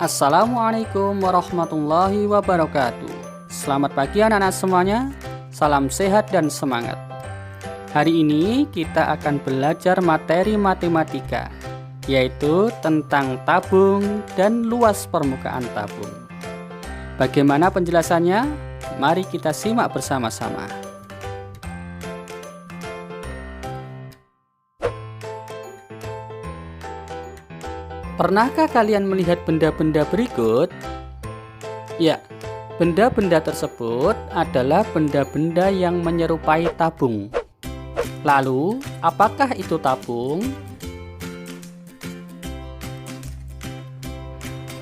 Assalamualaikum warahmatullahi wabarakatuh. Selamat pagi anak-anak semuanya. Salam sehat dan semangat. Hari ini kita akan belajar materi matematika, yaitu tentang tabung dan luas permukaan tabung. Bagaimana penjelasannya? Mari kita simak bersama-sama. Pernahkah kalian melihat benda-benda berikut? Ya, benda-benda tersebut adalah benda-benda yang menyerupai tabung. Lalu, apakah itu tabung?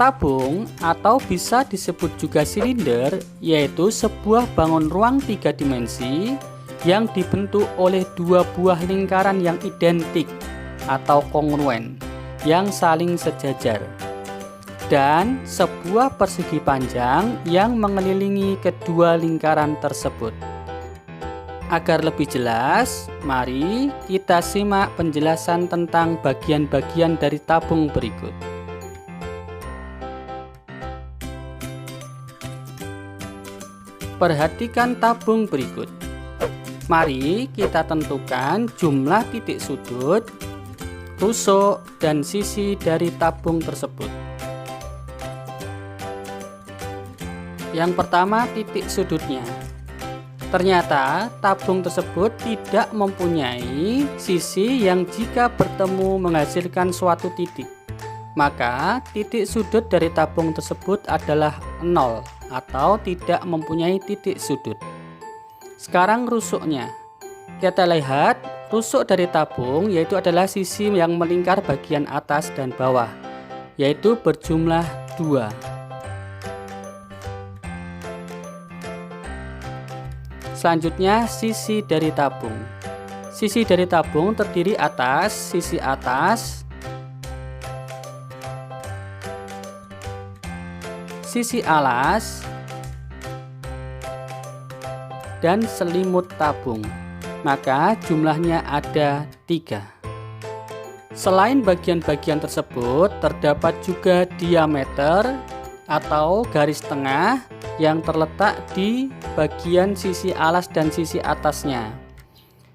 Tabung atau bisa disebut juga silinder, yaitu sebuah bangun ruang 3 dimensi yang dibentuk oleh dua buah lingkaran yang identik atau kongruen yang saling sejajar, dan sebuah persegi panjang yang mengelilingi kedua lingkaran tersebut. Agar lebih jelas, mari kita simak penjelasan tentang bagian-bagian dari tabung berikut. Perhatikan tabung berikut. Mari kita tentukan jumlah titik sudut, rusuk, dan sisi dari tabung tersebut. Yang pertama, titik sudutnya. Ternyata tabung tersebut tidak mempunyai sisi yang jika bertemu menghasilkan suatu titik. Maka titik sudut dari tabung tersebut adalah 0 atau tidak mempunyai titik sudut. Sekarang rusuknya. Kita lihat rusuk dari tabung yaitu adalah sisi yang melingkar bagian atas dan bawah, yaitu berjumlah 2. Selanjutnya, sisi dari tabung. Sisi dari tabung terdiri atas, sisi atas, sisi alas, dan selimut tabung. Maka jumlahnya ada 3. Selain bagian-bagian tersebut, terdapat juga diameter atau garis tengah yang terletak di bagian sisi alas dan sisi atasnya.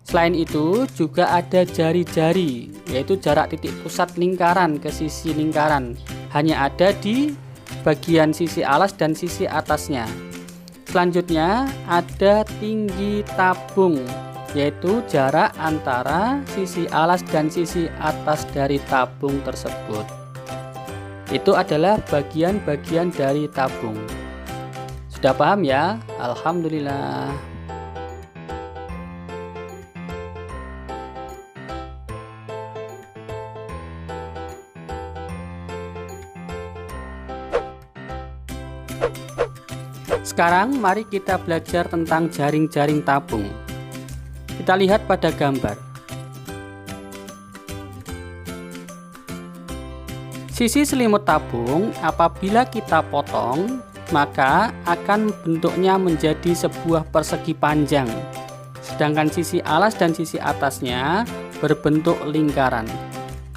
Selain itu juga ada jari-jari, yaitu jarak titik pusat lingkaran ke sisi lingkaran, hanya ada di bagian sisi alas dan sisi atasnya. Selanjutnya ada tinggi tabung, yaitu jarak antara sisi alas dan sisi atas dari tabung tersebut. Itu adalah bagian-bagian dari tabung. Sudah paham ya? Alhamdulillah. Sekarang mari kita belajar tentang jaring-jaring tabung. Kita lihat pada gambar. Sisi selimut tabung apabila kita potong, maka akan bentuknya menjadi sebuah persegi panjang. Sedangkan sisi alas dan sisi atasnya berbentuk lingkaran.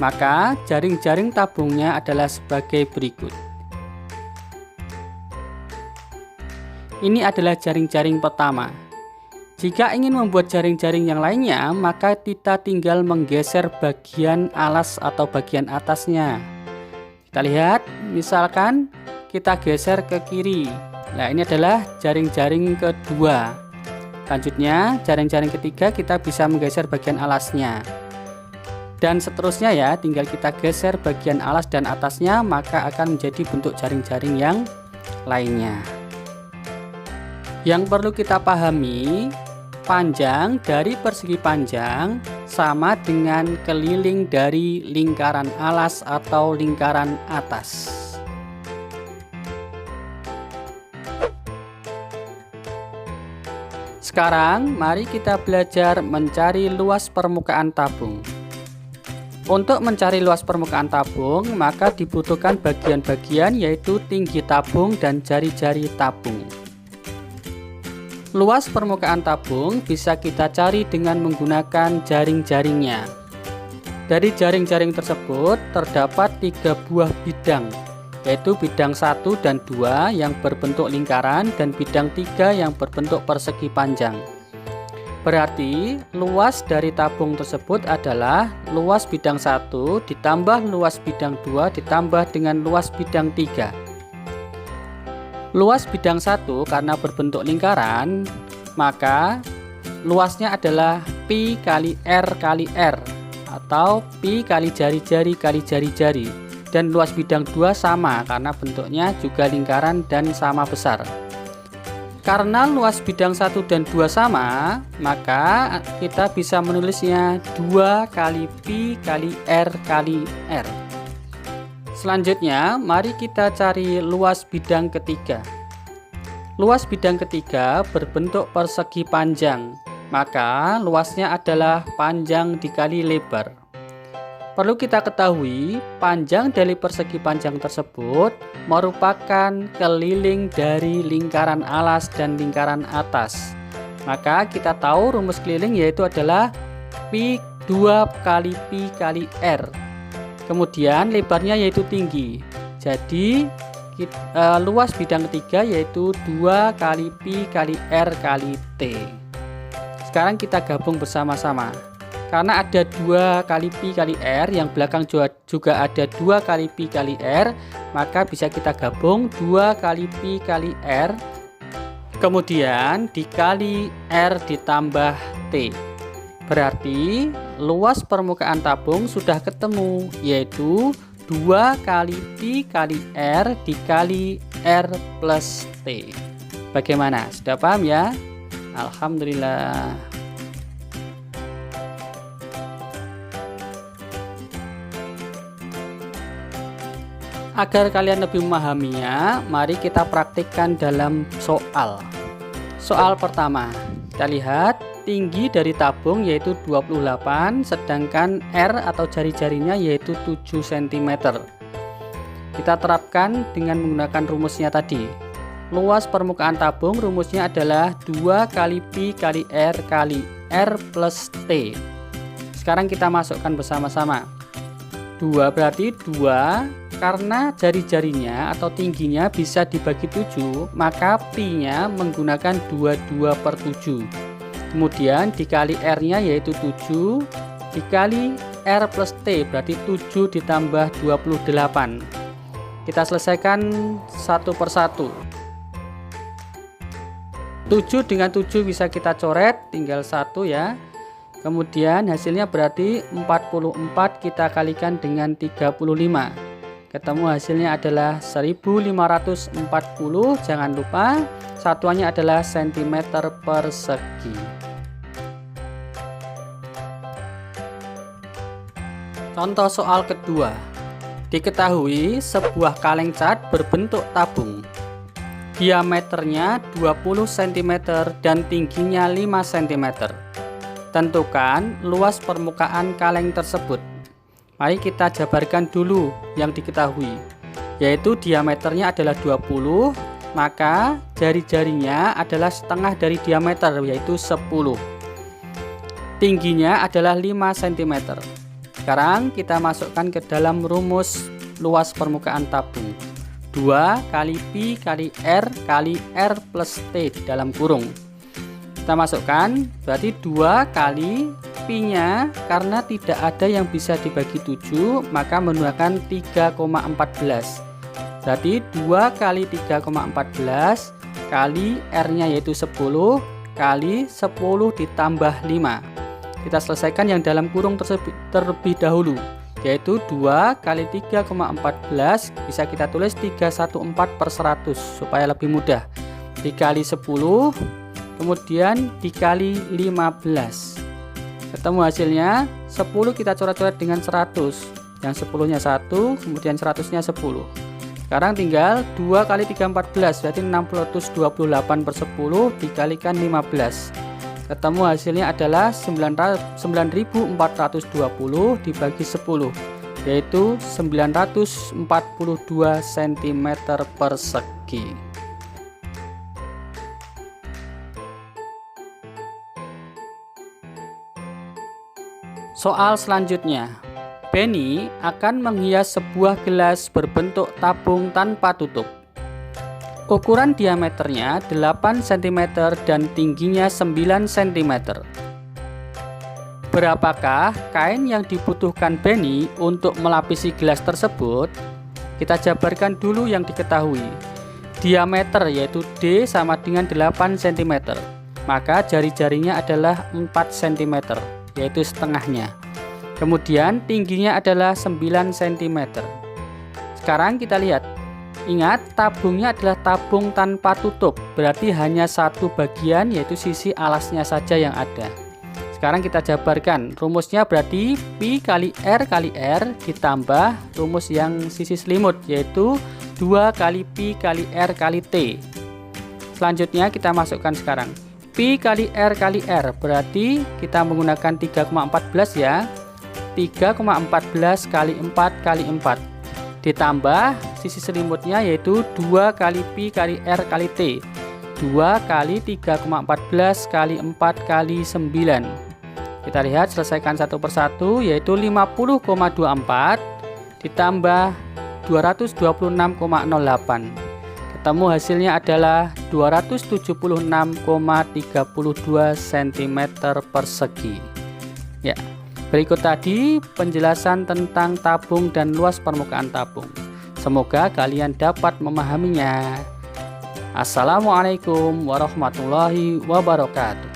Maka jaring-jaring tabungnya adalah sebagai berikut. Ini adalah jaring-jaring pertama. Jika ingin membuat jaring-jaring yang lainnya, maka kita tinggal menggeser bagian alas atau bagian atasnya. Kita lihat, misalkan kita geser ke kiri. Nah, ini adalah jaring-jaring kedua. Selanjutnya, jaring-jaring ketiga kita bisa menggeser bagian alasnya. Dan seterusnya ya, tinggal kita geser bagian alas dan atasnya, maka akan menjadi bentuk jaring-jaring yang lainnya. Yang perlu kita pahami, panjang dari persegi panjang sama dengan keliling dari lingkaran alas atau lingkaran atas. Sekarang mari kita belajar mencari luas permukaan tabung. Untuk mencari luas permukaan tabung, maka dibutuhkan bagian-bagian yaitu tinggi tabung dan jari-jari tabung. Luas permukaan tabung bisa kita cari dengan menggunakan jaring-jaringnya. Dari jaring-jaring tersebut terdapat 3 buah bidang, yaitu bidang 1 dan 2 yang berbentuk lingkaran dan bidang 3 yang berbentuk persegi panjang. Berarti luas dari tabung tersebut adalah luas bidang 1 ditambah luas bidang 2 ditambah dengan luas bidang 3. Luas bidang 1 karena berbentuk lingkaran, maka luasnya adalah pi kali R kali R atau pi kali jari-jari kali jari-jari. Dan luas bidang 2 sama karena bentuknya juga lingkaran dan sama besar. Karena luas bidang 1 dan 2 sama, maka kita bisa menulisnya 2 kali pi kali R kali R. Selanjutnya, mari kita cari luas bidang ketiga. Luas bidang ketiga berbentuk persegi panjang, maka luasnya adalah panjang dikali lebar. Perlu kita ketahui, panjang dari persegi panjang tersebut merupakan keliling dari lingkaran alas dan lingkaran atas. Maka kita tahu rumus keliling yaitu adalah pi 2 kali pi kali R. Kemudian lebarnya yaitu tinggi. Jadi luas bidang ketiga yaitu 2 kali pi kali R kali T. Sekarang kita gabung bersama-sama. Karena ada 2 kali pi kali R, yang belakang juga ada 2 kali pi kali R, maka bisa kita gabung 2 kali pi kali R, kemudian dikali R ditambah T. Berarti luas permukaan tabung sudah ketemu, yaitu 2 kali pi kali R dikali R plus T. Bagaimana? Sudah paham ya? Alhamdulillah. Agar kalian lebih memahaminya, mari kita praktikkan dalam soal. Soal pertama, kita lihat tinggi dari tabung yaitu 28, sedangkan R atau jari-jarinya yaitu 7 cm. Kita terapkan dengan menggunakan rumusnya tadi. Luas permukaan tabung rumusnya adalah 2 kali pi kali R kali R plus T. Sekarang kita masukkan bersama-sama. 2 berarti 2. Karena jari-jarinya atau tingginya bisa dibagi 7, maka pi-nya menggunakan 22 per 7. Kemudian dikali R-nya yaitu 7, dikali R plus T berarti 7 ditambah 28. Kita selesaikan satu per satu. 7 dengan 7 bisa kita coret, tinggal 1 ya. Kemudian hasilnya berarti 44 kita kalikan dengan 35. Ketemu hasilnya adalah 1540. Jangan lupa satuannya adalah cm persegi. Contoh soal kedua. Diketahui sebuah kaleng cat berbentuk tabung. Diameternya 20 cm dan tingginya 5 cm. Tentukan luas permukaan kaleng tersebut. Mari kita jabarkan dulu yang diketahui, yaitu diameternya adalah 20, maka jari-jarinya adalah setengah dari diameter yaitu 10. Tingginya adalah 5 cm. Sekarang kita masukkan ke dalam rumus luas permukaan tabung. 2 kali pi kali R kali R plus T di dalam kurung. Kita masukkan berarti 2 kali pi-nya, karena tidak ada yang bisa dibagi 7 maka menggunakan 3,14. Berarti 2 kali 3,14 kali R-nya yaitu 10 kali 10 ditambah 5. Kita selesaikan yang dalam kurung terlebih dahulu, yaitu 2 kali 3,14 bisa kita tulis 314 per 100 supaya lebih mudah. Dikali 10 kemudian dikali 15. Ketemu hasilnya 10 kita coret-coret dengan 100. Yang 10-nya 1, kemudian 100-nya 10. Sekarang tinggal 2 kali 3 14 berarti 628 per 10 dikalikan 15. Ketemu hasilnya adalah 9420 dibagi 10, yaitu 942 cm persegi. Soal selanjutnya, Benny akan menghias sebuah gelas berbentuk tabung tanpa tutup. Ukuran diameternya 8 cm dan tingginya 9 cm. Berapakah kain yang dibutuhkan Benny untuk melapisi gelas tersebut? Kita jabarkan dulu yang diketahui. Diameter yaitu D sama dengan 8 cm. Maka jari-jarinya adalah 4 cm, yaitu setengahnya. Kemudian tingginya adalah 9 cm. Sekarang kita lihat. Ingat, tabungnya adalah tabung tanpa tutup, berarti hanya satu bagian yaitu sisi alasnya saja yang ada. Sekarang kita jabarkan. Rumusnya berarti Pi kali R ditambah rumus yang sisi selimut, yaitu 2 kali Pi kali R kali T. Selanjutnya kita masukkan sekarang. Pi kali R berarti kita menggunakan 3,14 ya. 3,14 kali 4 kali 4 ditambah sisi selimutnya yaitu 2 kali Pi kali R kali T. 2 kali 3,14 kali 4 kali 9. Kita lihat, selesaikan satu persatu, yaitu 50,24 ditambah 226,08. Ketemu hasilnya adalah 276,32 cm persegi. Ya, berikut tadi penjelasan tentang tabung dan luas permukaan tabung. Semoga kalian dapat memahaminya. Assalamualaikum warahmatullahi wabarakatuh.